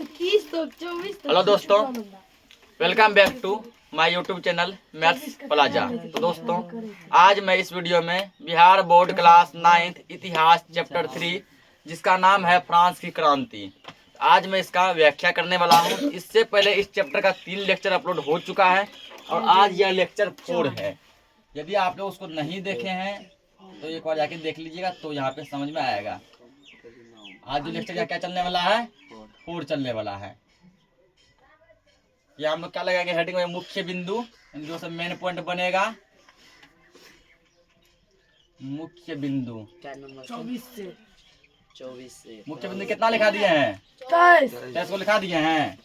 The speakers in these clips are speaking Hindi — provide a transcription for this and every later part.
हेलो दोस्तों, welcome back to my YouTube channel Maths Plaza. तो दोस्तों, आज मैं इस वीडियो में बिहार बोर्ड क्लास 9th इतिहास चैप्टर 3 जिसका नाम है फ्रांस की क्रांति, आज मैं इसका व्याख्या करने वाला हूं। इससे पहले इस चैप्टर का 3 लेक्चर अपलोड हो चुका है और आज यह लेक्चर 4 है। यदि आप लोग उसको नहीं देखे हैं तो एक बार जाके देख लीजिएगा, तो यहाँ पे समझ में आएगा। आज जो लेक्चर क्या चलने वाला है, 4 चलने वाला है। ये हम लोग क्या लगाएंगे हेडिंग में, मुख्य बिंदु, जो सब मेन पॉइंट बनेगा। मुख्य बिंदु 24 से मुख्य बिंदु कितना लिखा दिए हैं? 23 को लिखा दिए हैं।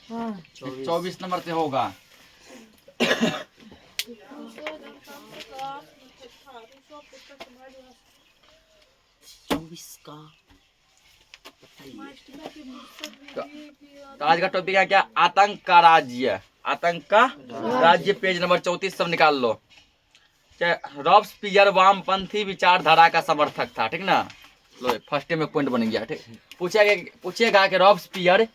24 नंबर से होगा। तो आज का टॉपिक है क्या? आतंक का राज्य। आतंक का राज्य, पेज नंबर 34 सब निकाल लो। रॉबस्पियर वामपंथी विचारधारा का समर्थक था, ठीक ना। लो फर्स्ट में पॉइंट बन गया, ठीक। पूछेगा कि रॉबस्पियर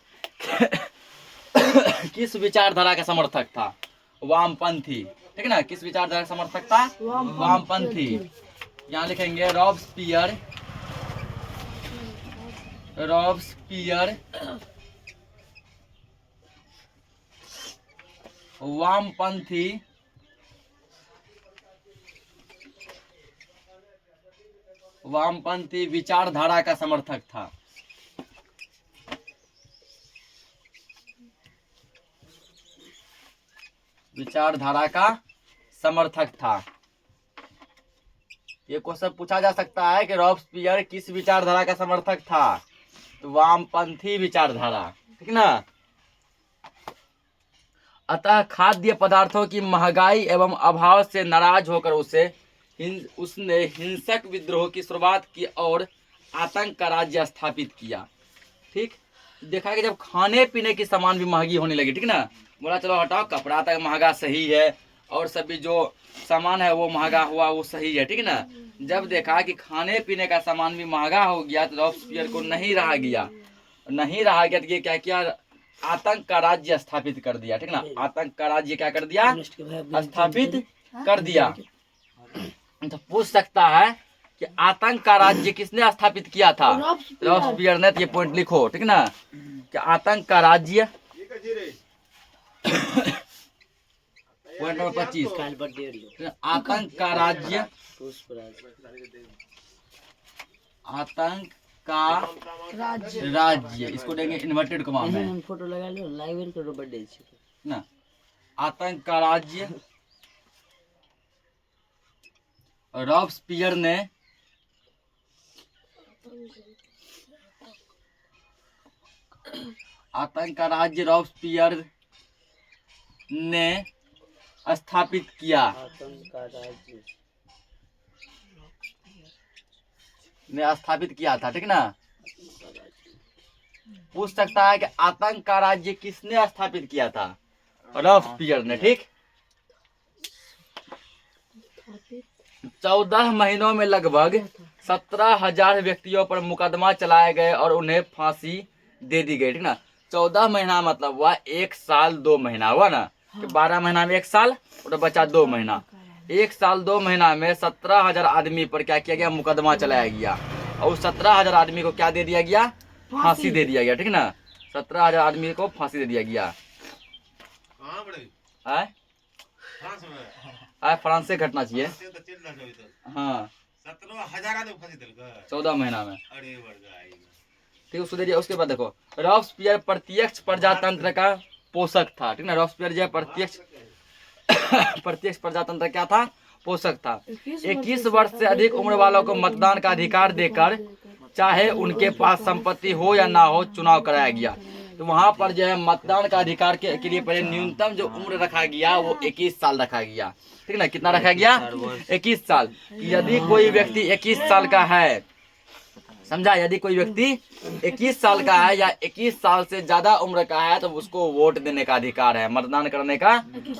किस विचारधारा का समर्थक था? वामपंथी, ठीक ना। किस विचारधारा का समर्थक था? वामपंथी। यहाँ लिखेंगे रॉबस्पियर वामपंथी विचारधारा का समर्थक था। विचारधारा का समर्थक था। ये क्वेश्चन पूछा जा सकता है कि रॉबस्पियर किस विचारधारा का समर्थक था? तो वामपंथी विचारधारा, ठीक ना। अतः खाद्य पदार्थों की महंगाई एवं अभाव से नाराज होकर उसने हिंसक विद्रोह की शुरुआत की और आतंक का राज्य स्थापित किया। ठीक, देखा कि जब खाने पीने की सामान भी महंगी होने लगी, ठीक ना, बोला चलो हटाओ, कपड़ा तक महंगा सही है और सभी जो सामान है वो महंगा हुआ, वो सही है, ठीक ना। जब देखा कि खाने पीने का सामान भी महंगा हो गया तो रॉबस्पियर को नहीं रहा गया तो ये क्या किया? आतंक का राज्य स्थापित कर दिया, ठीक ना। आतंक का राज्य क्या कर दिया? स्थापित कर दिया। तो पूछ सकता है कि आतंक का राज्य किसने स्थापित किया था? रॉबस्पियर ने। तो ये पॉइंट लिखो, ठीक ना, कि आतंक का राज्य पॉइंट नंबर 25, आतंक का राज्य, आतंक का राज्य, इसको देंगे इन्वर्टेड कॉमा में, फोटो लगा लो, लाइव करो बर्थडे ना। आतंक का राज्य रॉबस्पियर ने स्थापित किया। स्थापित किया था, ठीक ना। पूछ सकता है कि आतंक का राज्य किसने स्थापित किया था? रॉबस्पियर ने, ठीक। 14 महीनों में लगभग 17,000 व्यक्तियों पर मुकदमा चलाए गए और उन्हें फांसी दे दी गई, ठीक ना। 14 महीना मतलब हुआ 1 साल 2 महीना हुआ ना, कि 12 महीना में 1 साल और बचा 2 महीना। 1 साल 2 महीना में 17,000 आदमी पर क्या किया गया? मुकदमा चलाया गया और 17,000 आदमी को क्या दे दिया गया? फांसी दे दिया गया, ठीक ना। 17,000 आदमी को फांसी दे दिया गया। फ्रांस से घटना चाहिए। हाँ, 14 महीना में, ठीक, उसको दे दिया। उसके बाद देखो, रॉबस्पियर प्रत्यक्ष प्रजातंत्र का पोषक था, ठीक ना। रॉबस्पियर जो प्रत्यक्ष प्रजातंत्र क्या था? पोषक था। 21 वर्ष से अधिक उम्र वालों को मतदान का अधिकार देकर, चाहे उनके पास संपत्ति हो या ना हो, चुनाव कराया गया। तो वहां पर जो है मतदान का अधिकार के लिए पहले न्यूनतम जो उम्र रखा गया वो 21 साल रखा गया, ठीक ना। कितना रखा गया? 21 साल। यदि कोई व्यक्ति 21 साल का है, समझा, यदि कोई व्यक्ति 21 साल का है या 21 साल से ज्यादा उम्र का है तो उसको वोट देने का अधिकार है, मतदान करने का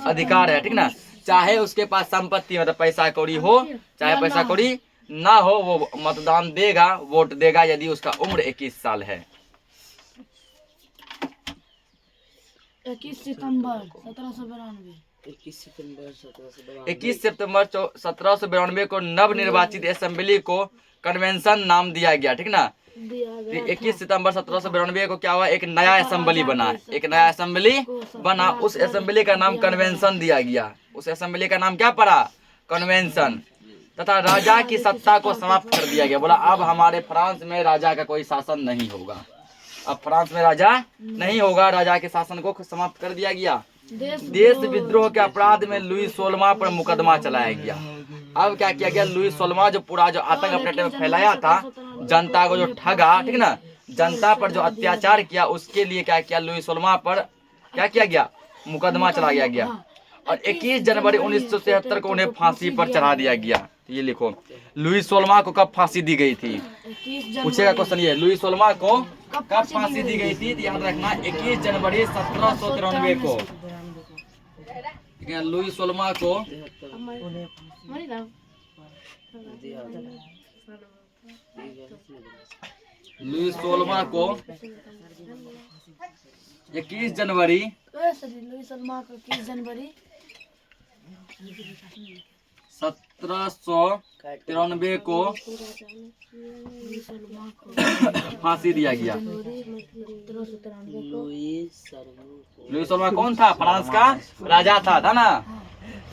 अधिकार है, ठीक ना। चाहे उसके पास संपत्ति मतलब पैसा कौड़ी हो, चाहे पैसा कौड़ी ना हो, वो मतदान देगा, वोट देगा, यदि उसका उम्र 21 साल है। 21 सितंबर 1792। 21 सितंबर 1792 को नवनिर्वाचित असेंबली को कन्वेंशन नाम दिया गया, ठीक ना। दिया गया 21 सितंबर 1792 को क्या हुआ, एक नया असेंबली बना, एक नया असेंबली बना, उस असेंबली का नाम कन्वेंशन दिया गया। उस असेंबली का नाम क्या पड़ा, कन्वेंशन। तथा राजा की सत्ता को समाप्त कर दिया गया। बोला अब हमारे फ्रांस में राजा का कोई शासन नहीं होगा, अब फ्रांस में राजा नहीं होगा, राजा के शासन को समाप्त कर दिया गया। देश विद्रोह के अपराध में लुई 16वां पर मुकदमा चलाया गया। अब क्या किया गया, लुई 16वां जो पूरा जो आतंक अपने टाइम में फैलाया था, जनता को जो ठगा, ठीक ना, जनता पर जो अत्याचार किया, उसके लिए क्या किया, लुई 16वां पर क्या किया गया, मुकदमा चलाया गया। और 21 जनवरी 1973 को उन्हें फांसी पर चढ़ा दिया गया। ये लिखो, लुई 16वां को कब फांसी दी गई थी, पूछेगा क्वेश्चन ये, लुई 16वां को कब फांसी दी गई थी, याद रखना 21 जनवरी 1793 को। ठीक है, लुई 16वां को लुई 16वां को 21 जनवरी 1793 को फांसी दिया गया। लुई 16वां कौन था, फ्रांस का राजा था ना।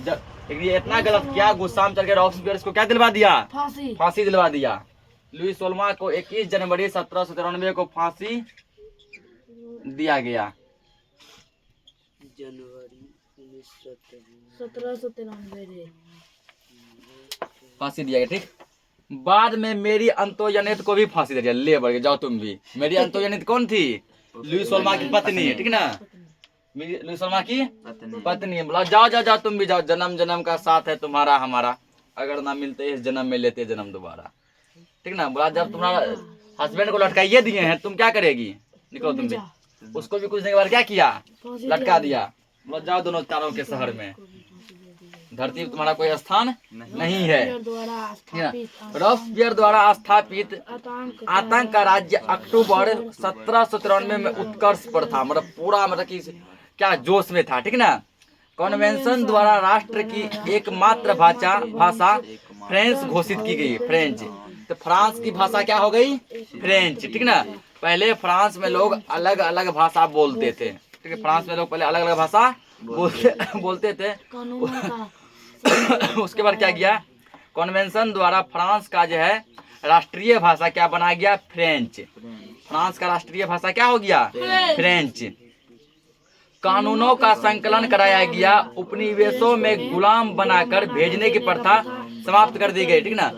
जब ये इतना गलत किया, गुस्सा में चल के रॉबस्पियर को क्या दिलवा दिया, फांसी दिलवा दिया। लुई 16वां को 21 जनवरी 1793 को फांसी दिया गया। जनवरी 1793 फांसी दिया गया, ठीक। बाद में मेरी अंतोजनित को भी फांसी दे दिया। ले बढ़ जाओ तुम भी। मेरी अंतोजनित कौन थी, लुई 16वां की पत्नी, ठीक ना, लुई 16वां की पत्नी। बोला जाओ जाओ जाओ तुम भी जाओ, जन्म जन्म का साथ है तुम्हारा हमारा, अगर ना मिलते इस जन्म में लेते जन्म दोबारा, ठीक ना। बोला जब तुम्हारा हस्बैंड को लटकाइए दिए हैं, तुम क्या करेगी, निकलो तुम भी। उसको भी कुछ देर के बाद क्या किया, लटका दिया। बोला जाओ दोनों चारों के शहर में, धरती तुम्हारा कोई स्थान नहीं है। रॉबस्पियर द्वारा स्थापित आतंक का राज्य अक्टूबर 1793 में उत्कर्ष पर था, मतलब पूरा, मतलब कि क्या जोश में था, ठीक ना। कन्वेंशन द्वारा राष्ट्र की एकमात्र भाषा फ्रेंच घोषित की गई, फ्रेंच। तो फ्रांस की भाषा क्या हो गई, फ्रेंच, ठीक ना। पहले फ्रांस में लोग अलग अलग भाषा बोलते थे, ठीक है, फ्रांस में लोग पहले अलग अलग भाषा बोलते थे। उसके बाद क्या किया, कन्वेंशन द्वारा फ्रांस का जो है राष्ट्रीय भाषा क्या बना गया, फ्रेंच। फ्रांस का राष्ट्रीय भाषा क्या हो गया, फ्रेंच। कानूनों का संकलन कराया गया। उपनिवेशों में गुलाम बनाकर भेजने की प्रथा समाप्त कर दी गई, ठीक ना।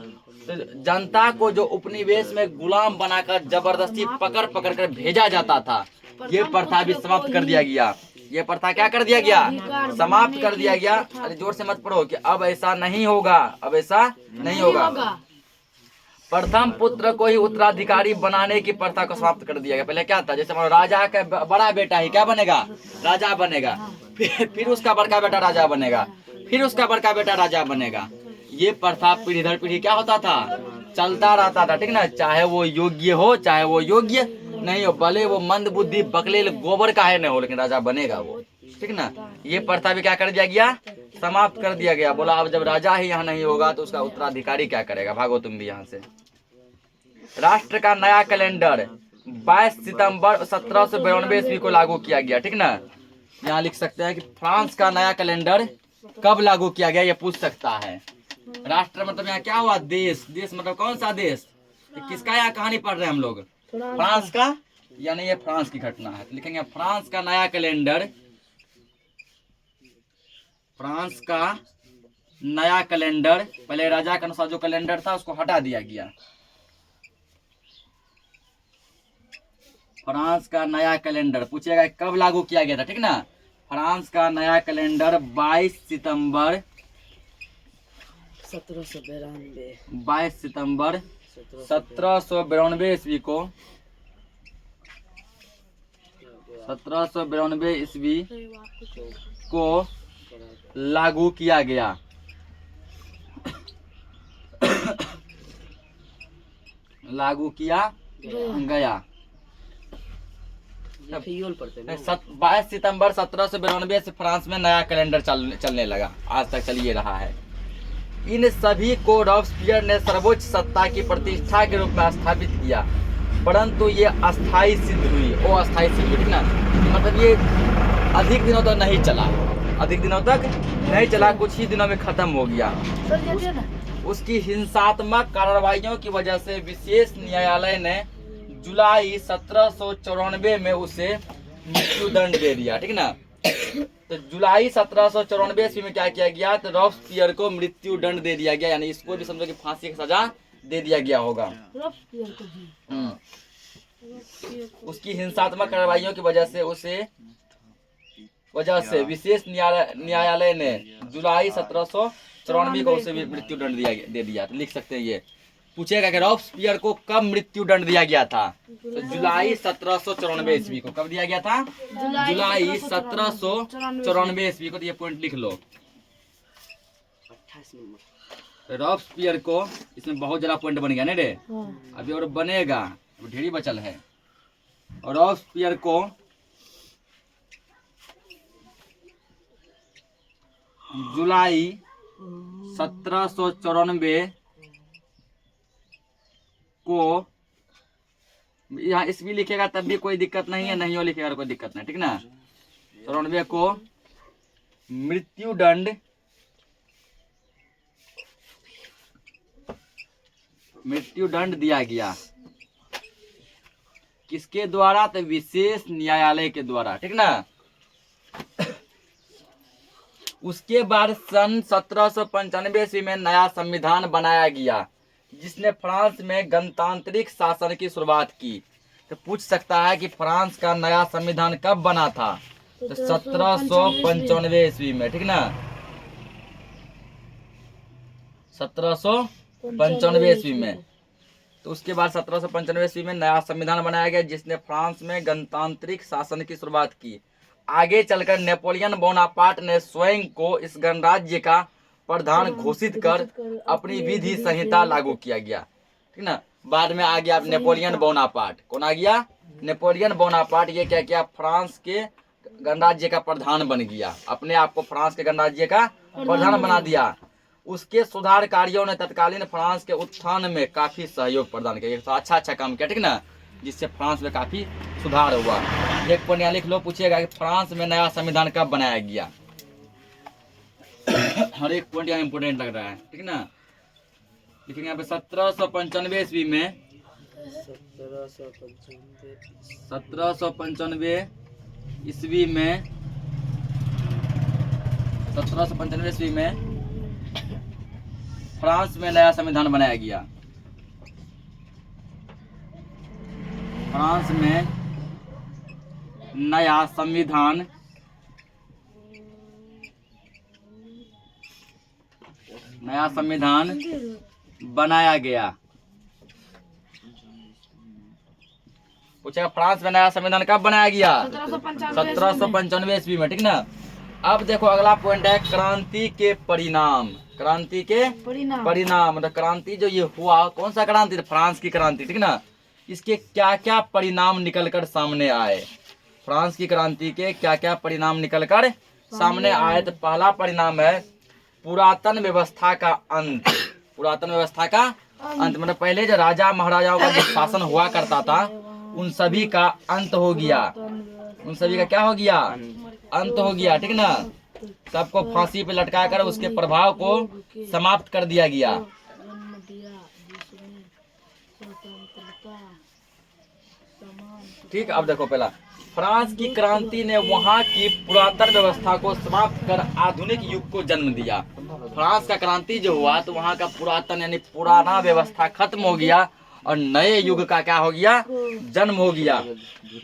तो जनता को जो उपनिवेश में गुलाम बनाकर जबरदस्ती पकड़ पकड़ कर भेजा जाता था, ये प्रथा भी समाप्त कर दिया गया। ये प्रथा क्या कर दिया गया, समाप्त कर दिया गया। अरे जोर से मत पढ़ो कि अब ऐसा नहीं होगा, अब ऐसा नहीं होगा। प्रथम पुत्र को ही उत्तराधिकारी बनाने की प्रथा को समाप्त कर दिया गया। पहले क्या था, जैसे राजा का बड़ा बेटा ही क्या बनेगा, राजा बनेगा, फिर उसका बड़का बेटा राजा बनेगा, फिर उसका बड़का बेटा राजा बनेगा। ये प्रथा पीढ़ी दर पीढ़ी क्या होता था, चलता रहता था, ठीक ना। चाहे वो योग्य हो, चाहे वो योग्य नहीं हो, भले वो मंद बुद्धि बकलेल गोबर का है न हो, लेकिन राजा बनेगा वो, ठीक ना। ये प्रथा भी क्या कर दिया गया, समाप्त कर दिया गया। बोला अब जब राजा ही यहाँ नहीं होगा तो उसका उत्तराधिकारी क्या करेगा, भागो तुम भी यहाँ से। राष्ट्र का नया कैलेंडर 22 सितंबर 1792 ईस्वी को लागू किया गया, ठीक ना। यहाँ लिख सकते हैं कि फ्रांस का नया कैलेंडर कब लागू किया गया, ये पूछ सकता है। राष्ट्र मतलब यहाँ क्या हुआ, देश। देश मतलब कौन सा देश, किसका यहाँ कहानी पढ़ रहे हैं हम लोग, फ्रांस का, यानी ये फ्रांस की घटना है। तो लिखेंगे फ्रांस का नया कैलेंडर, फ्रांस का नया कैलेंडर। पहले राजा के अनुसार जो कैलेंडर था उसको हटा दिया गया। फ्रांस का नया कैलेंडर पूछेगा कब लागू किया गया था, ठीक ना। फ्रांस का नया कैलेंडर 22 सितंबर 1792 ईस्वी को 1792 ईस्वी को लागू किया गया। लागू किया गया। 22 सितंबर 1792 से फ्रांस में नया कैलेंडर चलने लगा, आज तक चलिए रहा है। इन सभी को रॉबस्पियर ने सर्वोच्च सत्ता की प्रतिष्ठा के रूप में स्थापित किया, परंतु ये अस्थायी सिद्ध हुई, वो अस्थायी सिद्ध हुई, ठीक ना। मतलब ये अधिक दिनों तक नहीं चला, अधिक दिनों तक नहीं चला, कुछ ही दिनों में खत्म हो गया। उसकी हिंसात्मक कार्रवाइयों की वजह से विशेष न्यायालय ने जुलाई 1794 में उसे मृत्युदंड दे दिया, ठीक ना। तो जुलाई 1794 ईस्वी में क्या किया गया, तो रॉबस्पियर को मृत्युदंड दे दिया गया, यानी इसको भी समझो कि फांसी की सजा दे दिया गया होगा। उसकी हिंसात्मक कार्रवाइयों की वजह से विशेष न्यायालय ने जुलाई 1794 को उसे मृत्युदंड दे दिया। तो लिख सकते हैं, ये पूछेगा कि रॉबस्पियर को कब मृत्युदंड दिया गया था, तो जुलाई 1794 ईस्वी को। कब दिया गया था, जुलाई 1794 ईस्वी को। तो ये पॉइंट लिख लो। रॉबस्पियर को, इसमें बहुत ज्यादा पॉइंट बन गया नहीं रे, अभी और बनेगा, ढेरी बचल है। रॉबस्पियर को जुलाई 1794 को, यहाँ ईस्वी लिखेगा तब भी कोई दिक्कत नहीं है, नहीं हो लिखेगा कोई दिक्कत नहीं, ठीक ना। 94 को मृत्युदंड दिया गया। किसके द्वारा, तो विशेष न्यायालय के द्वारा, ठीक ना। उसके बाद सन 1795 ईस्वी में नया संविधान बनाया गया, जिसने फ्रांस में गणतांत्रिक शासन की शुरुआत की। तो पूछ सकता है कि फ्रांस का नया संविधान कब बना था, तो 1795 ईस्वी में, ठीक ना। 1795 ईस्वी में। तो उसके बाद 1795 ईस्वी में नया संविधान बनाया गया, जिसने फ्रांस में गणतांत्रिक शासन की शुरुआत की। आगे चलकर नेपोलियन बोनापार्ट ने स्वयं को इस गणराज्य का प्रधान घोषित कर अपनी विधि संहिता लागू किया गया, ठीक ना। बाद में आ गया नेपोलियन बोनापार्ट। कौन आ गया, नेपोलियन बोनापार्ट। ये क्या किया, फ्रांस के गणराज्य का प्रधान बन गया, अपने आप को फ्रांस के गणराज्य का प्रधान बना दिया। उसके सुधार कार्यों ने तत्कालीन फ्रांस के उत्थान में काफी सहयोग प्रदान किया, तो अच्छा काम किया, ठीक ना, जिससे फ्रांस में काफी सुधार हुआ। एक पॉइंट यहाँ लिख लो, पूछिएगा कि फ्रांस में नया संविधान कब बनाया गया। हर एक पॉइंट यहाँ इंपोर्टेंट लग रहा है, ठीक ना। लिखेंगे यहाँ पे 1795 ईस्वी में 1795 ईस्वी में फ्रांस में नया संविधान बनाया गया। फ्रांस में नया संविधान बनाया गया। पूछेगा फ्रांस में नया संविधान कब बनाया गया, 1795 ईस्वी में, ठीक ना। अब देखो अगला पॉइंट है क्रांति के परिणाम। क्रांति के परिणाम मतलब क्रांति जो ये हुआ, कौन सा क्रांति, फ्रांस की क्रांति, ठीक ना। इसके क्या क्या परिणाम निकलकर सामने आए, फ्रांस की क्रांति के क्या क्या परिणाम निकलकर सामने आए। तो पहला परिणाम है पुरातन व्यवस्था का अंत। पुरातन व्यवस्था का अंत मतलब पहले जो राजा महाराजाओं का जो शासन हुआ करता था, उन सभी का अंत हो गया। उन सभी का क्या हो गया, अंत हो गया, ठीक ना। सबको फांसी पे लटका कर उसके प्रभाव को समाप्त कर दिया गया। ठीक, अब देखो पहला फ्रांस की क्रांति ने वहां की पुरातन व्यवस्था को समाप्त कर आधुनिक युग को जन्म दिया। फ्रांस का क्रांति जो हुआ तो वहां का पुरातन यानी पुराना व्यवस्था खत्म हो गया और नए युग का क्या हो गया, जन्म हो गया,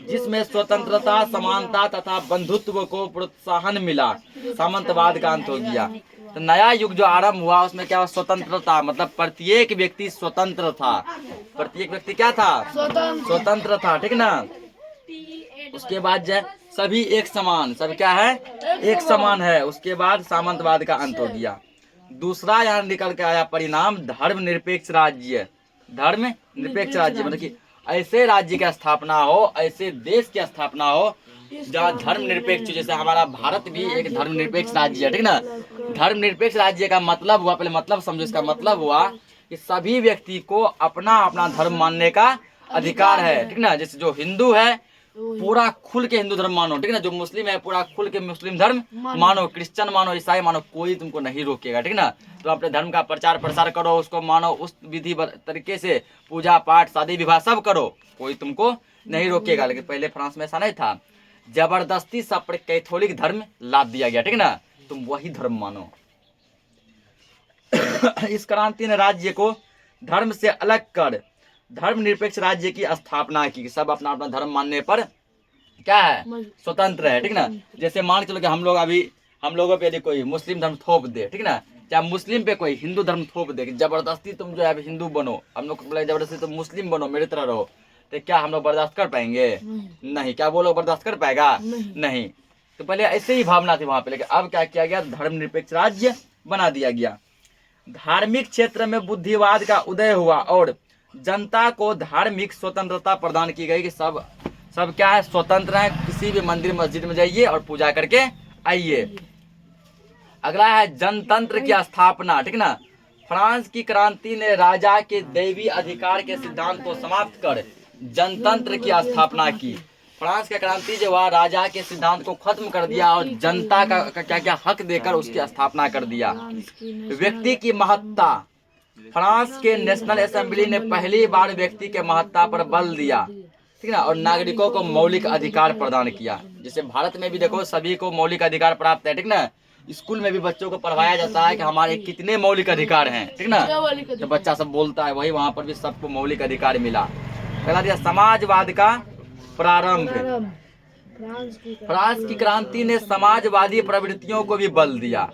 जिसमें स्वतंत्रता, समानता तथा बंधुत्व को प्रोत्साहन मिला। सामंतवाद का अंत हो गया। तो नया युग जो आरंभ हुआ उसमें क्या हुआ, स्वतंत्रता मतलब प्रत्येक व्यक्ति स्वतंत्र था। प्रत्येक व्यक्ति क्या था, स्वतंत्र था, ठीक ना। उसके बाद जो सभी एक समान, सब क्या है, एक समान है। उसके बाद सामंतवाद का अंत हो गया। दूसरा यहाँ निकल के आया परिणाम धर्मनिरपेक्ष राज्य। धर्म निरपेक्ष राज्य मतलब कि ऐसे राज्य की स्थापना हो, ऐसे देश की स्थापना हो जहाँ धर्मनिरपेक्ष, जैसे हमारा भारत भी एक धर्मनिरपेक्ष राज्य है, ठीक ना। धर्मनिरपेक्ष राज्य का मतलब हुआ, पहले मतलब समझो, इसका मतलब हुआ कि सभी व्यक्ति को अपना अपना धर्म मानने का अधिकार है, ठीक ना। जैसे जो हिंदू है पूरा खुल के हिंदू धर्म मानो, ठीक ना। जो मुस्लिम है पूरा खुल के मुस्लिम धर्म मानो, क्रिश्चियन मानो, ईसाई मानो, कोई तुमको नहीं रोकेगा, ठीक ना। तो अपने धर्म का प्रचार प्रसार करो, उसको मानो, उस विधि तरीके से पूजा पाठ शादी विवाह सब करो, कोई तुमको नहीं रोकेगा। लेकिन पहले फ्रांस में ऐसा नहीं था, जबरदस्ती सब पर कैथोलिक धर्म लाद दिया गया, ठीक ना। तुम वही धर्म मानो। इस क्रांति ने राज्य को धर्म से अलग कर धर्मनिरपेक्ष राज्य की स्थापना की। सब अपना अपना धर्म मानने पर क्या है, स्वतंत्र है, ठीक ना। जैसे मान के चलो कि हम लोगों पे यदि कोई मुस्लिम धर्म थोप दे, ठीक ना, चाहे मुस्लिम पे कोई हिंदू धर्म थोप दे, जबरदस्ती तुम जो है हिंदू बनो, हम लोग को बोले जबरदस्ती तुम मुस्लिम बनो, मेरी तरह रहो, तो क्या हम लोग बर्दाश्त कर पाएंगे? नहीं। क्या वो लोग बर्दाश्त कर पाएगा? नहीं। तो पहले ऐसे ही भावना थी वहां पे, लेकिन अब क्या किया गया, धर्मनिरपेक्ष राज्य बना दिया गया। धार्मिक क्षेत्र में बुद्धिवाद का उदय हुआ और जनता को धार्मिक स्वतंत्रता प्रदान की गई कि सब क्या है, स्वतंत्र है, किसी भी मंदिर मस्जिद में जाइए और पूजा करके आइए। अगला है जनतंत्र की स्थापना, ठीक ना। फ्रांस की क्रांति ने राजा के दैवी अधिकार के सिद्धांत को समाप्त कर जनतंत्र की स्थापना की। फ्रांस का क्रांति जो हुआ, राजा के सिद्धांत को खत्म कर दिया और जनता का क्या क्या हक देकर उसकी स्थापना कर दिया। व्यक्ति की महत्ता, फ्रांस के नेशनल असेंबली ने पहली बार व्यक्ति के महत्ता पर बल दिया, ठीक ना, और नागरिकों को मौलिक अधिकार प्रदान किया। जैसे भारत में भी देखो सभी को मौलिक अधिकार प्राप्त है, ठीक ना। स्कूल में भी बच्चों को पढ़ाया जाता है कि हमारे कितने मौलिक अधिकार हैं, ठीक ना। तो बच्चा सब बोलता है, वही वहां पर भी सबको मौलिक अधिकार मिला। पहला दिया समाजवाद का प्रारंभ। फ्रांस की क्रांति ने समाजवादी प्रवृत्तियों को भी बल दिया।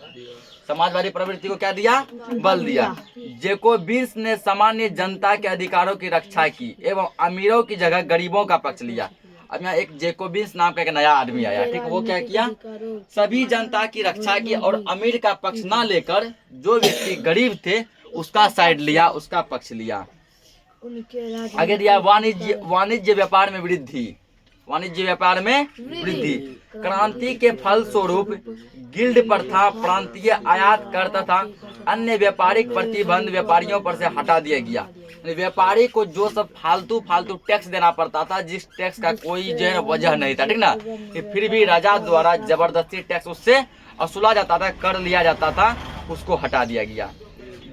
समाजवादी प्रवृत्ति को क्या दिया? बल दिया। जैकोबिन्स ने सामान्य जनता के अधिकारों की रक्षा की एवं अमीरों की जगह गरीबों का पक्ष लिया। अब यहाँ एक जैकोबिन्स नाम का एक नया आदमी आया, ठीक, वो क्या किया, सभी जनता की रक्षा की और अमीर का पक्ष ना लेकर जो व्यक्ति गरीब थे उसका साइड लिया, उसका पक्ष लिया। आगे दिया वाणिज्य व्यापार में वृद्धि। वाणिज्य व्यापार में वृद्धि। क्रांति के फल स्वरूप गिल्ड प्रथा, प्रांतीय आयात कर तथा अन्य व्यापारिक प्रतिबंध व्यापारियों पर से हटा दिया गया। व्यापारी को जो सब फालतू टैक्स देना पड़ता था, जिस टैक्स का कोई जो है वजह नहीं था, ठीक ना, फिर भी राजा द्वारा जबरदस्ती टैक्स उससे वसूला जाता था, कर लिया जाता था, उसको हटा दिया गया,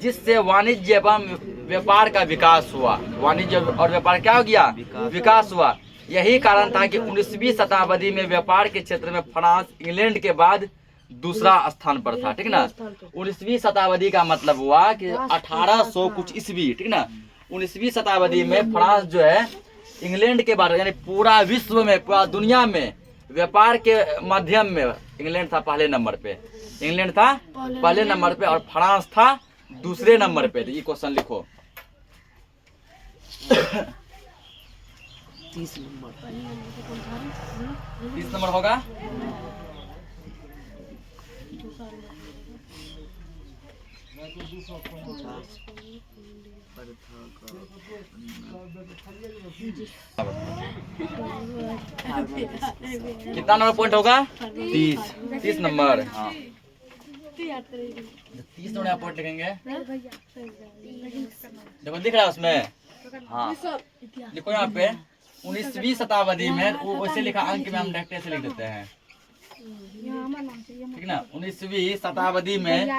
जिससे वाणिज्य एवं व्यापार का विकास हुआ। वाणिज्य और व्यापार क्या हो गया? विकास हुआ। यही कारण था कि 19वीं शताब्दी में व्यापार के क्षेत्र में फ्रांस इंग्लैंड के बाद दूसरा स्थान पर था, ठीक ना। 19वीं शताब्दी का मतलब हुआ कि 1800 कुछ ईस्वी, ठीक ना। 19वीं शताब्दी में फ्रांस जो है इंग्लैंड के बाद, यानी पूरा विश्व में, पूरा दुनिया में व्यापार के माध्यम में इंग्लैंड था पहले नंबर पे। इंग्लैंड था पहले नंबर पे और फ्रांस था दूसरे नंबर पे। ये क्वेश्चन लिखो। 30 नंबर होगा। कितना नंबर पॉइंट होगा? 30 नंबर। हाँ 30 नंबर यहाँ पॉइंट लिखेंगे। देखो दिख रहा है उसमें, हाँ लिखो यहाँ पे 19वीं शताब्दी में, वो वैसे लिखा अंक में हम डायरेक्ट ऐसे लिख देते हैं, ठीक ना। 19वीं शताब्दी में,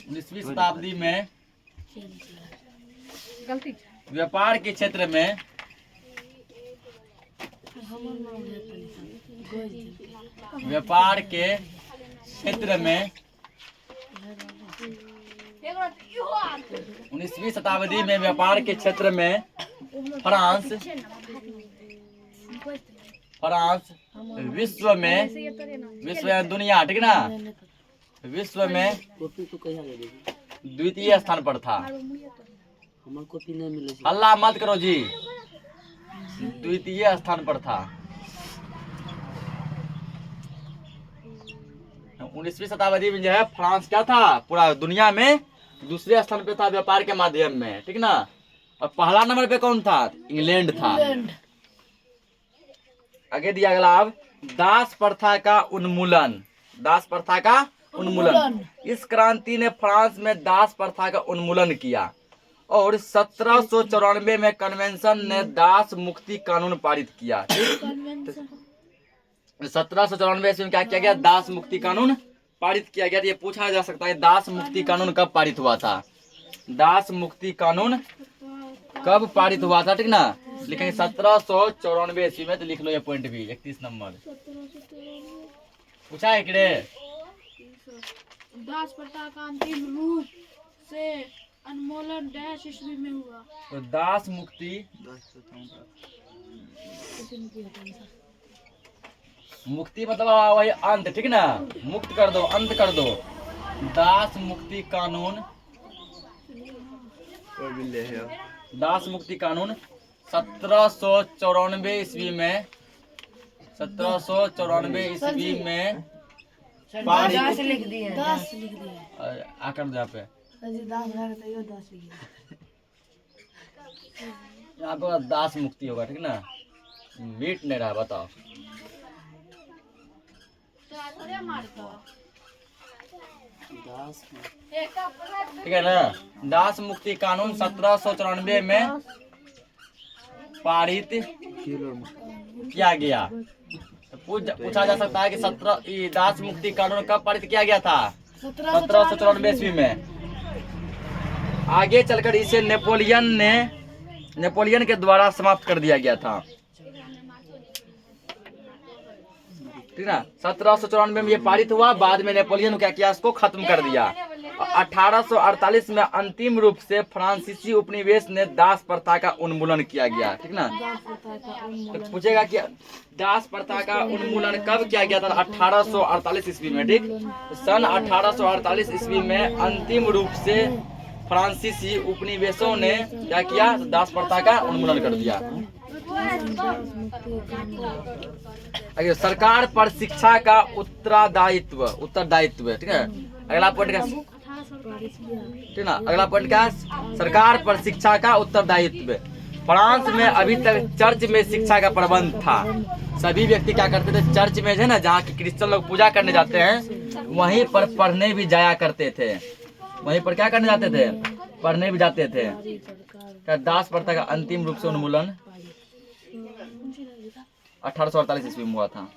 19वीं शताब्दी में व्यापार के क्षेत्र में व्यापार के क्षेत्र में 19वीं शताब्दी में व्यापार के क्षेत्र में फ्रांस विश्व में दुनिया, ठीक ना, विश्व में द्वितीय स्थान पर था। हल्ला मत करो जी, द्वितीय स्थान पर था। 19वीं शताब्दी में जो है फ्रांस क्या था? पूरा दुनिया में दूसरे स्थान पे था व्यापार के माध्यम में, ठीक ना। और पहला नंबर पे कौन था? इंग्लैंड था। इंग्लैंड। आगे दिया अगला अब दास प्रथा का उन्मूलन। दास प्रथा का उन्मूलन। इस क्रांति ने फ्रांस में दास प्रथा का उन्मूलन किया और 1794 में कन्वेंशन ने दास मुक्ति कानून पारित किया। 1794 में क्या किया गया? दास मुक्ति कानून पारित किया गया। ये पूछा जा सकता है दास मुक्ति कानून कब पारित हुआ था? दास मुक्ति कानून कब पारित हुआ था, ठीक ना। लिखेंगे 1794 ईस्वी में, तो लिख लो ये पॉइंट भी 31 नंबर पूछा है कि दास प्रथा का अंतिम रूप से उन्मूलन डैश ईस्वी में हुआ। तो दास मुक्ति मुक्ति मतलब वही अंत, ठीक ना। मुक्त कर दो, अंत कर दो। दास मुक्ति कानून, दास मुक्ति कानून 1794 ईस्वी में, 1794 ईस्वी में पारित। 10 लिख दिए। आकर दो यहाँ पे, यहाँ पे दास मुक्ति होगा, ठीक ना। मीट नहीं रहा, बताओ। ठीक है ना। दास मुक्ति कानून 1794 में पारित किया गया। तो पूछा जा सकता है कि दास मुक्ति कानून कब पारित किया गया था? 1794 ईस्वी में। आगे चलकर इसे नेपोलियन के द्वारा समाप्त कर दिया गया था, ठीक ना। 1794 में ये पारित हुआ, बाद में नेपोलियन ने क्या किया? इसको खत्म कर दिया। 1848 में अंतिम रूप से फ्रांसीसी उपनिवेश ने दास प्रथा का उन्मूलन किया गया, ठीक ना। तो पूछेगा कि दास प्रथा का उन्मूलन कब किया गया था? 1848 ईस्वी में, ठीक। सन 1848 ईस्वी में अंतिम रूप से फ्रांसीसी उपनिवेशों ने क्या किया? दास प्रथा का उन्मूलन कर दिया। आगे सरकार पर शिक्षा का उत्तरदायित्व, ठीक है। अगला पॉइंट क्या, ठीक ना। अगला पॉइंट क्या है? सरकार पर शिक्षा का उत्तरदायित्व। फ्रांस में अभी तक चर्च में शिक्षा का प्रबंध था। सभी व्यक्ति क्या करते थे? चर्च में है ना, जहाँ की क्रिश्चियन लोग पूजा करने जाते हैं, वहीं पर पढ़ने भी जाया करते थे। वहीं पर क्या करने जाते थे? पढ़ने भी जाते थे। दास प्रथा का अंतिम रूप से उन्मूलन 1848 ईस्वी में हुआ था।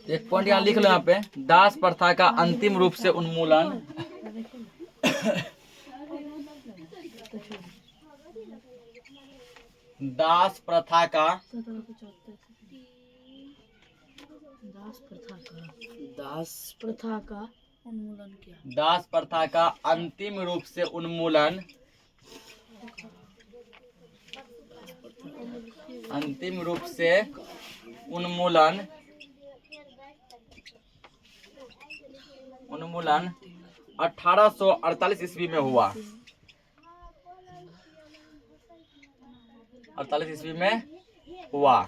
एक पॉइंट यहाँ लिख लो, यहाँ पे दास प्रथा का अंतिम रूप से उन्मूलन दास प्रथा का उन्मूलन किया। दास प्रथा का अंतिम रूप से उन्मूलन, अंतिम रूप से उन्मूलन 1848 ईस्वी में हुआ। 48 ईस्वी में हुआ।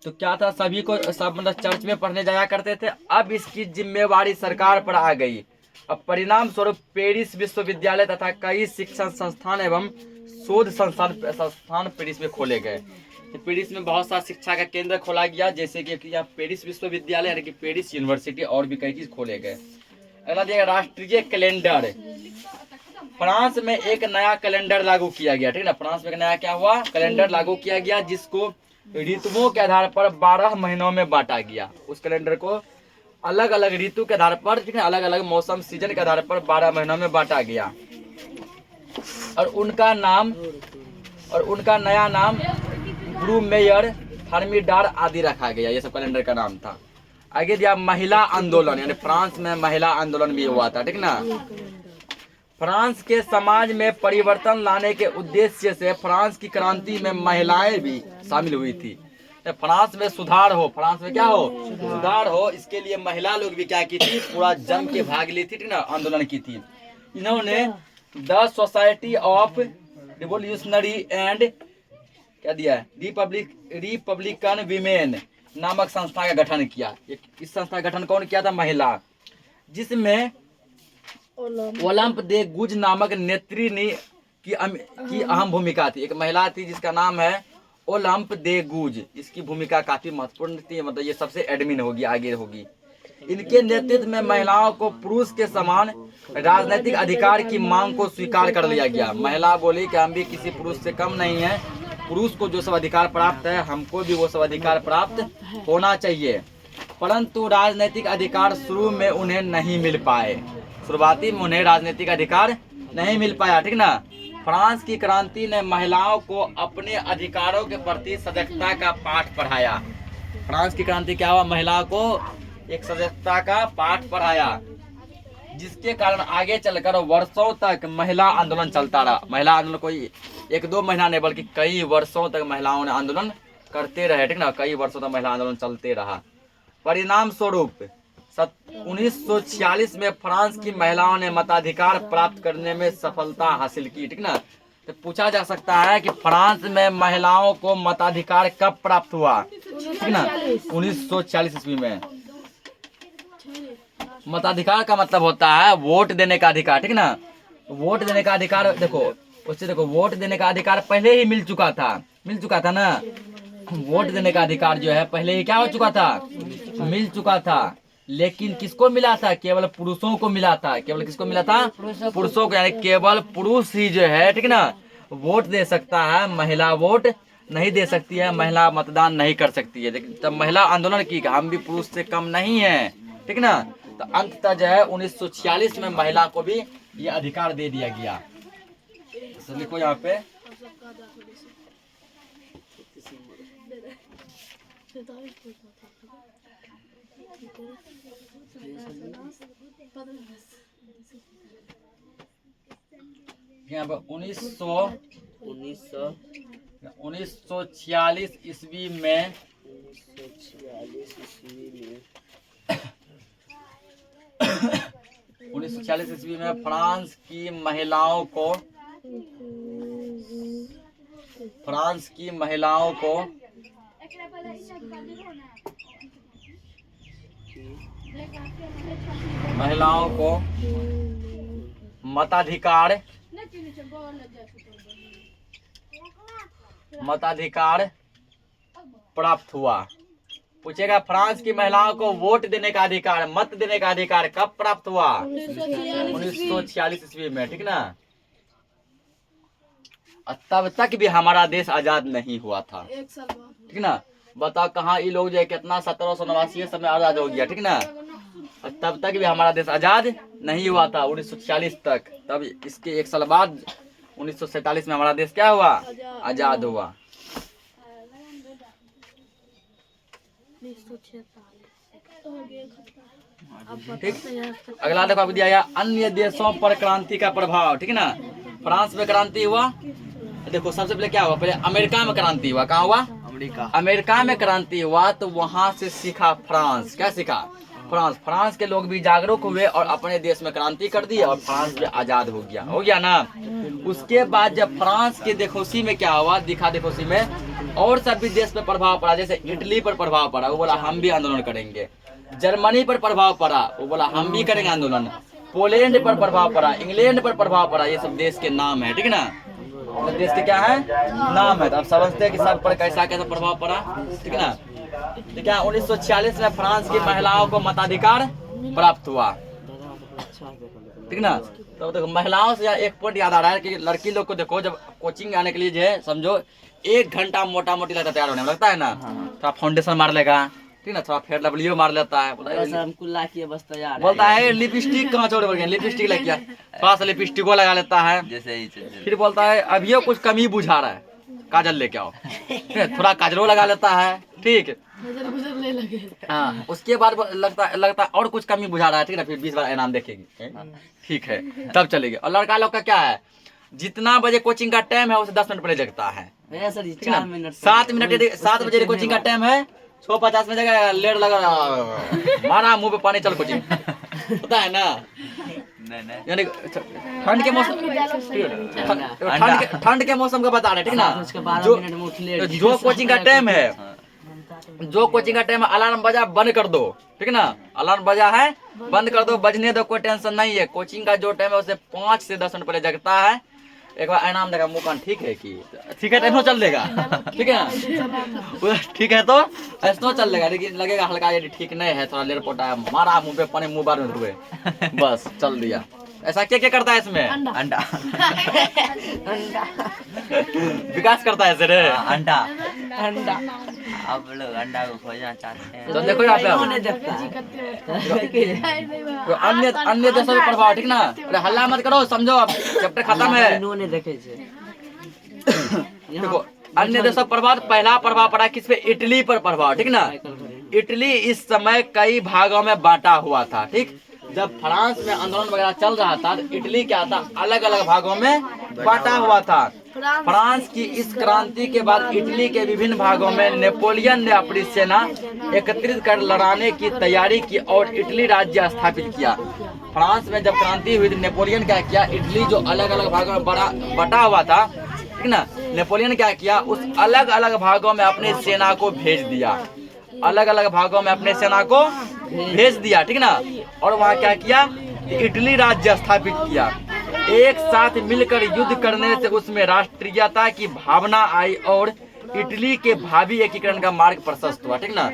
तो क्या था? सभी को सब मतलब चर्च में पढ़ने जाया करते थे। अब इसकी जिम्मेवारी सरकार पर आ गई। अब परिणाम स्वरूप पेरिस विश्वविद्यालय तथा कई शिक्षण संस्थान एवं शोध संस्थान पेरिस में खोले गए। तो पेरिस में बहुत सा शिक्षा का केंद्र खोला गया, जैसे कि यहाँ पेरिस विश्वविद्यालय यानी कि पेरिस यूनिवर्सिटी, और भी कई चीज खोले गए। अगला दिया राष्ट्रीय कैलेंडर। फ्रांस में एक नया कैलेंडर लागू किया गया, ठीक ना। फ्रांस में एक नया क्या हुआ? कैलेंडर लागू किया गया, जिसको ऋतुओं के आधार पर 12 महीनों में बांटा गया। उस कैलेंडर को अलग अलग ऋतु के आधार पर, ठीक है, अलग अलग मौसम सीजन के आधार पर 12 महीनों में बांटा गया। और उनका नया नाम ब्रूमेयर, थर्मिडार आदि रखा गया। ये सब कैलेंडर का नाम था। आगे दिया महिला आंदोलन, यानी फ्रांस में महिला आंदोलन भी हुआ था, ठीक ना। फ्रांस के समाज में परिवर्तन लाने के उद्देश्य से फ्रांस की क्रांति में महिलाएं भी शामिल हुई थी। फ्रांस में सुधार हो, फ्रांस में क्या हो? सुधार हो, इसके लिए महिला लोग भी क्या की थी? पूरा जम के भाग ली थी, ठीक ना, आंदोलन की थी। इन्होंने the society of revolutionary and क्या दिया है, रिपब्लिकन विमेन नामक संस्था का गठन किया। इस संस्था का गठन कौन किया था? महिला, जिसमें ओलंप दे गुज नामक नेत्री ने की अहम भूमिका थी। एक महिला थी जिसका नाम है ओलंप दे गुज, इसकी भूमिका काफी महत्वपूर्ण थी, मतलब ये सबसे एडमिन होगी, आगे होगी। इनके नेतृत्व में महिलाओं को पुरुष के समान राजनीतिक अधिकार की मांग को स्वीकार कर लिया गया। महिला बोली कि हम भी किसी पुरुष से कम नहीं है, पुरुष को जो सब अधिकार प्राप्त है हमको भी वो सब अधिकार प्राप्त होना चाहिए। परंतु राजनीतिक अधिकार शुरू में उन्हें नहीं मिल पाए, शुरुआती में उन्हें राजनीतिक अधिकार नहीं मिल पाया, ठीक ना। फ्रांस की क्रांति ने महिलाओं को अपने अधिकारों के प्रति सजगता का पाठ पढ़ाया। फ्रांस की क्रांति क्या हुआ? महिलाओं को एक सजगता का पाठ पढ़ाया, जिसके कारण आगे चलकर वर्षों तक महिला आंदोलन चलता रहा। महिला आंदोलन कोई 1-2 महीना नहीं बल्कि कई वर्षों तक महिलाओं ने आंदोलन करते रहे, ठीक ना। कई वर्षों तक महिला आंदोलन चलते रहा। परिणाम स्वरूप 1946 में फ्रांस की महिलाओं ने मताधिकार प्राप्त करने में सफलता हासिल की, ठीक ना। तो पूछा जा सकता है कि फ्रांस में महिलाओं को मताधिकार कब प्राप्त हुआ, ठीक ना? 1946 ईस्वी में। मताधिकार का मतलब होता है वोट देने का अधिकार, ठीक ना। वोट देने का अधिकार देखो, उससे देखो वोट देने का अधिकार पहले ही मिल चुका था ना। वोट देने का अधिकार जो है पहले ही क्या हो चुका था? मिल चुका था। लेकिन किसको मिला था? केवल पुरुषों को मिला था। केवल किसको मिला था? पुरुषों को, यानी केवल पुरुष ही जो है, ठीक ना, वोट दे सकता है। महिला वोट नहीं दे सकती है, महिला मतदान नहीं कर सकती है। लेकिन तब महिला आंदोलन की हम भी पुरुष से कम नहीं है, ठीक ना। तो अंततः जो है 1946 में महिला को भी ये अधिकार दे दिया गया। तो लिखो यहाँ पे यहाँ पे 1946 ईस्वी में 1946 ईस्वी में फ्रांस की महिलाओं को मताधिकार प्राप्त हुआ। पूछेगा फ्रांस की महिलाओं को वोट देने का अधिकार, मत देने का अधिकार कब प्राप्त हुआ? 1946 ईस्वी में, ठीक ना। तब तक भी हमारा देश आजाद नहीं हुआ था, ठीक ना। बताओ कहाँ ये लोग जो है कितना 1789 सब में आजाद हो गया, ठीक ना। तब तक भी हमारा देश आजाद नहीं हुआ था 1946 तक। तब इसके 1 साल बाद 1947 में हमारा देश क्या हुआ? आजाद हुआ। ठीक, अगला देखो आपको दिया गया अन्य देशों पर क्रांति का प्रभाव, ठीक है ना। फ्रांस में क्रांति हुआ, देखो सबसे पहले क्या हुआ? पहले अमेरिका में क्रांति हुआ। कहाँ हुआ? अमेरिका में क्रांति हुआ। तो वहां से सीखा फ्रांस, क्या सीखा? फ्रांस के लोग भी जागरूक हुए और अपने देश में क्रांति कर दी और फ्रांस भी आजाद हो गया ना। उसके बाद जब फ्रांस के देखोसी में क्या हुआ, देखोसी में और सब भी देश पर प्रभाव पड़ा। जैसे इटली पर प्रभाव पड़ा, वो बोला हम भी आंदोलन करेंगे। जर्मनी पर प्रभाव पड़ा, वो बोला हम भी करेंगे आंदोलन। पोलैंड पर प्रभाव पड़ा, इंग्लैंड पर प्रभाव पड़ा। ये सब देश के नाम है, ठीक है ना। देश के क्या है? नाम है। तो आप समझते हैं कि सब पर कैसा कैसा प्रभाव पड़ा, ठीक है ना। तो क्या 1946 में फ्रांस की महिलाओं को मताधिकार प्राप्त हुआ, ठीक ना। तो देखो महिलाओं से एक पॉइंट याद आ रहा है कि लड़की लोग को देखो जब कोचिंग आने के लिए जो है समझो 1 घंटा मोटा मोटी लगता तैयार होने में लगता है ना। थोड़ा फाउंडेशन मार लेगा, ठीक ना, थोड़ा फेयर लवलियो मार लेता है, बोलता है लिपस्टिक कहाँ छोड़ गए, लिपस्टिक लग गया, थोड़ा सा लिपस्टिको लगा लेता है। फिर बोलता है अभी कुछ कमी बुझा रहा है, काजल लेके आओ, थोड़ा काजलो लगा लेता है, ठीक। हाँ, उसके बाद लगता और कुछ कमी बुझा रहा है, ठीक है। फिर 20 बार इनाम देखेगी, ठीक है, तब चलेगी। और लड़का लोग का क्या है, जितना बजे कोचिंग का टाइम है उसे 10 मिनट पहले जगता है। 7 बजे कोचिंग का टाइम है, 6:50 में जगह लेट लगा मारा मुंह पे पानी, चल कोचिंग, पता है ना। यानी ठंड के मौसम, ठंड के मौसम का बता रहे, ठीक ना। जो कोचिंग का टाइम है, जो कोचिंग का टाइम है, अलार्म बजा बंद कर दो, ठीक ना। अलार्म बजा है बंद कर दो, बजने दो, कोई टेंशन नहीं है। कोचिंग का जो टाइम है उसे 5 से 10 मिनट पहले जगता है। एक बार इनाम देगा, मुँह कान ठीक है कि ठीक है, ऐसा चल देगा, ठीक है ना। ठीक है तो ऐसा चल देगा, लेकिन लगेगा हल्का यदि ठीक नहीं है, थोड़ा लेर पोटा है, मारा मुंह पे पानी, मुंह बार में धुए, बस चल दिया। ऐसा क्या क्या करता है इसमें? अंडा विकास करता है सर, अंडा अंडा आप लोग अंडा को खोजना चाहते हैं तो देखो यहाँ पे अन्य अन्य देशों में प्रभाव, ठीक ना। अरे हल्ला मत करो, समझो अब चैप्टर खत्म है। देखो अन्य देशों पर प्रभाव, पहला प्रभाव पड़ा किस पे? इटली पर प्रभाव, ठीक ना। इटली इस समय कई भागों में बांटा हुआ था, ठीक। जब फ्रांस में आंदोलन वगैरह चल रहा था तो इटली क्या था? अलग अलग भागों में बांटा हुआ था। फ्रांस की इस क्रांति के बाद इटली के विभिन्न भागों में नेपोलियन ने अपनी सेना एकत्रित कर लड़ाने की तैयारी की और इटली राज्य स्थापित किया। फ्रांस में जब क्रांति हुई तो नेपोलियन क्या किया? इटली जो अलग अलग भागों में बटा हुआ था, ठीक ना, नेपोलियन क्या किया? उस अलग अलग भागों में अपनी सेना को भेज दिया, अलग अलग भागों में अपने सेना को भेज दिया, ठीक ना। और वहाँ क्या किया? इटली राज्य स्थापित किया। एक साथ मिलकर युद्ध करने से उसमें राष्ट्रीयता की भावना आई और इटली के भावी एकीकरण का मार्ग प्रशस्त हुआ, ठीक ना।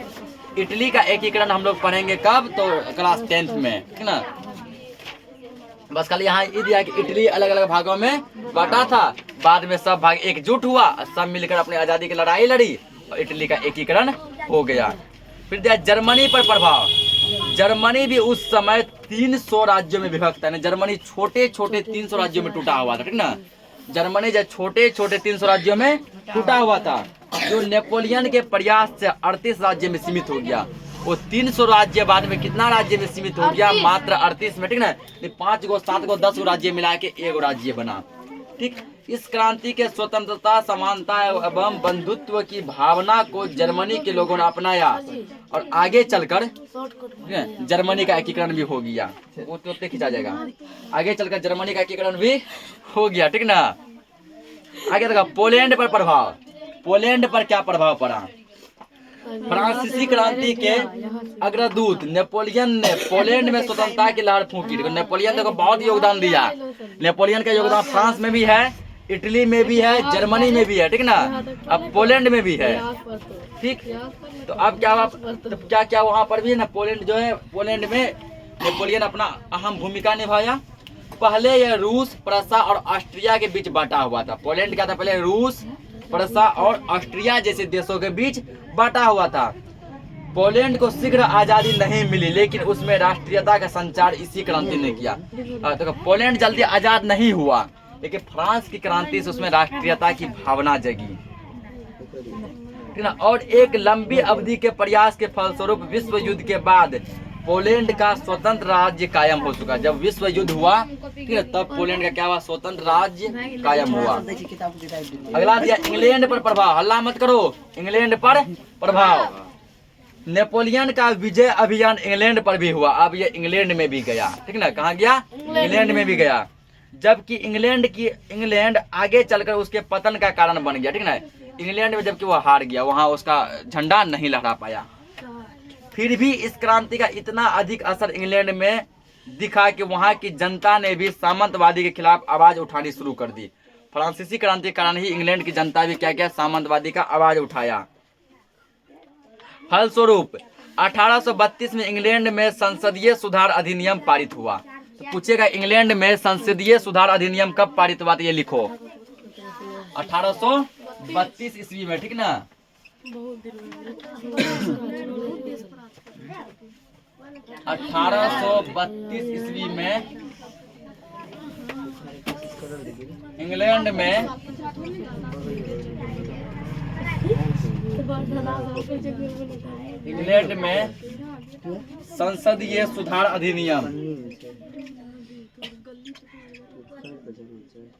इटली का एकीकरण हम लोग पढ़ेंगे कब? तो क्लास 10th में, ठीक ना। बस खाली यहाँ ये दिया कि इटली अलग अलग भागों में बांटा था, बाद में सब भाग एकजुट हुआ, सब मिलकर अपनी आजादी की लड़ाई लड़ी और इटली का एकीकरण हो गया। फिर दिया जर्मनी पर प्रभाव। जर्मनी भी उस समय 300 राज्यों में विभक्त है। जर्मनी छोटे छोटे 300 राज्यों में टूटा हुआ था, ठीक ना। जर्मनी जब छोटे छोटे 300 राज्यों में टूटा हुआ था, जो नेपोलियन के प्रयास से 38 राज्य में सीमित हो गया। वो 300 राज्य बाद में कितना राज्य में सीमित हो गया? मात्र 38 में, ठीक ना। 5 गो 7 गो 10 गो राज्य मिला के 1 राज्य बना, ठीक। इस क्रांति के स्वतंत्रता, समानता एवं बंधुत्व की भावना को जर्मनी के लोगों ने अपनाया और आगे चलकर जर्मनी का एकीकरण भी हो गया। वो तो खिंचा जाएगा। आगे चलकर जर्मनी का एकीकरण भी हो गया, ठीक ना। आगे देखा पोलैंड पर प्रभाव। पोलैंड पर क्या प्रभाव पड़ा? फ्रांसीसी क्रांति के अग्रदूत नेपोलियन ने पोलैंड में स्वतंत्रता की लहर फूंकी। नेपोलियन ने बहुत योगदान दिया। नेपोलियन का योगदान फ्रांस में भी है, इटली में भी है, जर्मनी में भी है, ठीक ना। अब पोलैंड में भी है, ठीक। तो अब क्या हुआ? तो क्या क्या वहाँ पर भी है ना, पोलैंड जो है, पोलैंड में नेपोलियन अपना अहम भूमिका निभाया। पहले यह रूस, प्रसा और ऑस्ट्रिया के बीच बांटा हुआ था। पोलैंड क्या था? पहले रूस, प्रसा और ऑस्ट्रिया जैसे देशों के बीच बांटा हुआ था। पोलैंड को शीघ्र आजादी नहीं मिली, लेकिन उसमें राष्ट्रीयता का संचार इसी क्रांति ने किया। तो पोलैंड जल्दी आजाद नहीं हुआ, लेकिन फ्रांस की क्रांति से उसमें राष्ट्रीयता की भावना जगी, ठीक ना। और एक लंबी अवधि के प्रयास के फलस्वरूप विश्व युद्ध के बाद पोलैंड का स्वतंत्र राज्य कायम हो चुका। जब विश्व युद्ध हुआ, ठीक है, तब पोलैंड का क्या हुआ? स्वतंत्र राज्य कायम हुआ। अगला दिया इंग्लैंड पर प्रभाव। हल्ला मत करो। इंग्लैंड पर प्रभाव। नेपोलियन का विजय अभियान इंग्लैंड पर भी हुआ। अब ये इंग्लैंड में भी गया, ठीक ना। कहाँ गया? इंग्लैंड में भी गया। जबकि इंग्लैंड आगे चलकर उसके पतन का कारण बन गया, ठीक ना। इंग्लैंड में जबकि वो हार गया, वहाँ उसका झंडा नहीं लहरा पाया। फिर भी इस क्रांति का इतना अधिक असर इंग्लैंड में दिखा कि वहाँ की जनता ने भी सामंतवादी के खिलाफ आवाज उठानी शुरू कर दी। फ्रांसीसी क्रांति के कारण ही इंग्लैंड की जनता भी क्या किया? सामंतवादी का आवाज उठाया। फलस्वरूप 1832 में इंग्लैंड में संसदीय सुधार अधिनियम पारित हुआ। तो पूछेगा इंग्लैंड में संसदीय सुधार अधिनियम कब पारित हुआ? तो ये लिखो 1832 ईस्वी में, ठीक ना। 1832 ईस्वी में इंग्लैंड में संसदीय सुधार अधिनियम,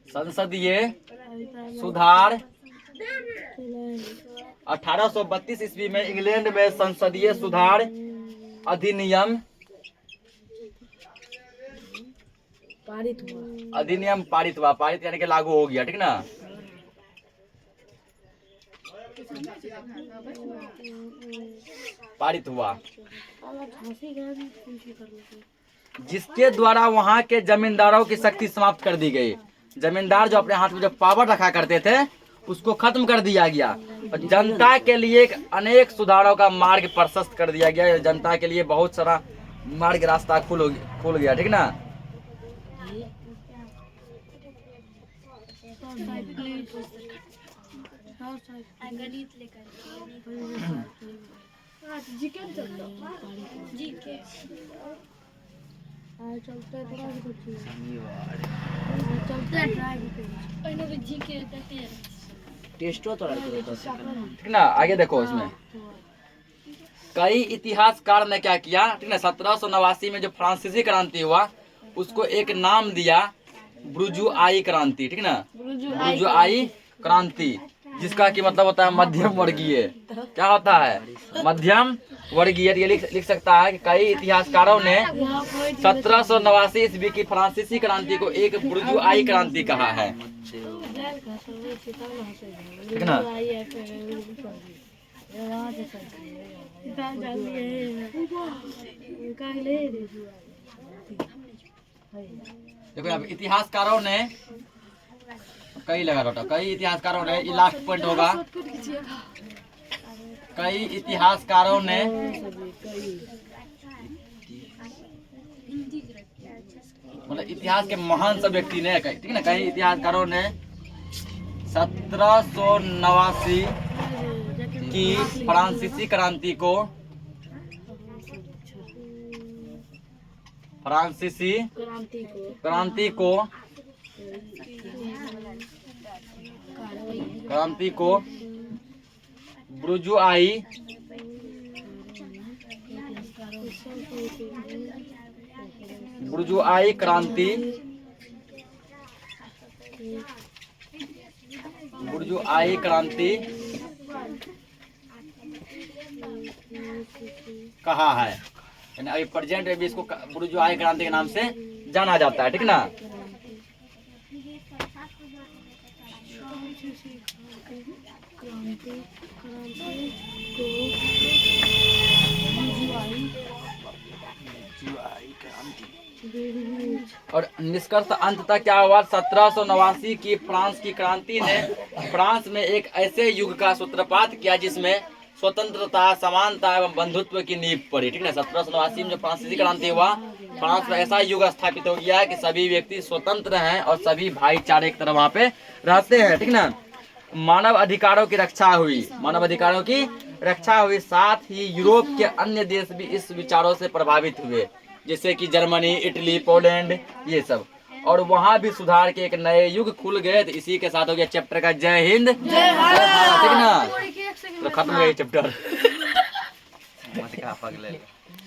संसदीय सुधार 1832 ईस्वी में इंग्लैंड में संसदीय सुधार अधिनियम पारित हुआ। अधिनियम पारित हुआ, पारित यानी कि लागू हो गया, ठीक ना। पारित हुआ, जिसके द्वारा वहां के जमींदारों की शक्ति समाप्त कर दी गई। जमींदार जो अपने हाथ में जो पावर रखा करते थे उसको खत्म कर दिया गया और जनता के लिए अनेक सुधारों का मार्ग प्रशस्त कर दिया गया। जनता के लिए बहुत सारा मार्ग रास्ता खुल गया, ठीक ना। ठीक ना। आगे देखो इसमें कई इतिहासकार ने क्या किया, ठीक ना। 1789 में जो फ्रांसीसी क्रांति हुआ उसको एक नाम दिया बुर्जुआई क्रांति, ठीक ना। बुर्जुआई क्रांति, जिसका की मतलब होता है मध्यम वर्गीय। क्या होता है? मध्यम वर्गीय। ये लिख सकता है कि कई इतिहासकारों ने 1789 ईस्वी की फ्रांसीसी क्रांति को एक बुर्जुआई क्रांति कहा है, ठीक ना। देखो अब इतिहासकारों ने कई लगा बेटा, कई इतिहासकारों ने, ये लास्ट पॉइंट होगा। कई इतिहासकारों ने मतलब इतिहास के महान सब व्यक्ति ने, ठीक ना, कई इतिहासकारों ने 1789 की फ्रांसीसी क्रांति को बुर्जुआई क्रांति कहा है। अभी प्रेजेंट में भी इसको बुर्जुआई क्रांति के नाम से जाना जाता है, ठीक ना। और निष्कर्ष अंततः क्या हुआ? 1789 की फ्रांस की क्रांति ने फ्रांस में एक ऐसे युग का सूत्रपात किया जिसमें स्वतंत्रता, समानता एवं बंधुत्व की नींव पड़ी, ठीक है। 1789 में जो फ्रांसीसी क्रांति हुआ, फ्रांस में ऐसा युग स्थापित हो गया कि सभी व्यक्ति स्वतंत्र हैं और सभी भाईचारे की तरह वहाँ पे रहते हैं, ठीक ना। मानव अधिकारों की रक्षा हुई, साथ ही यूरोप के अन्य देश भी इस विचारों से प्रभावित हुए, जैसे कि जर्मनी, इटली, पोलैंड, ये सब। और वहाँ भी सुधार के एक नए युग खुल गए। तो इसी के साथ हो गया चैप्टर का जय हिंद जय भारत, ठीक ना। तो खत्म हो गया चैप्टर।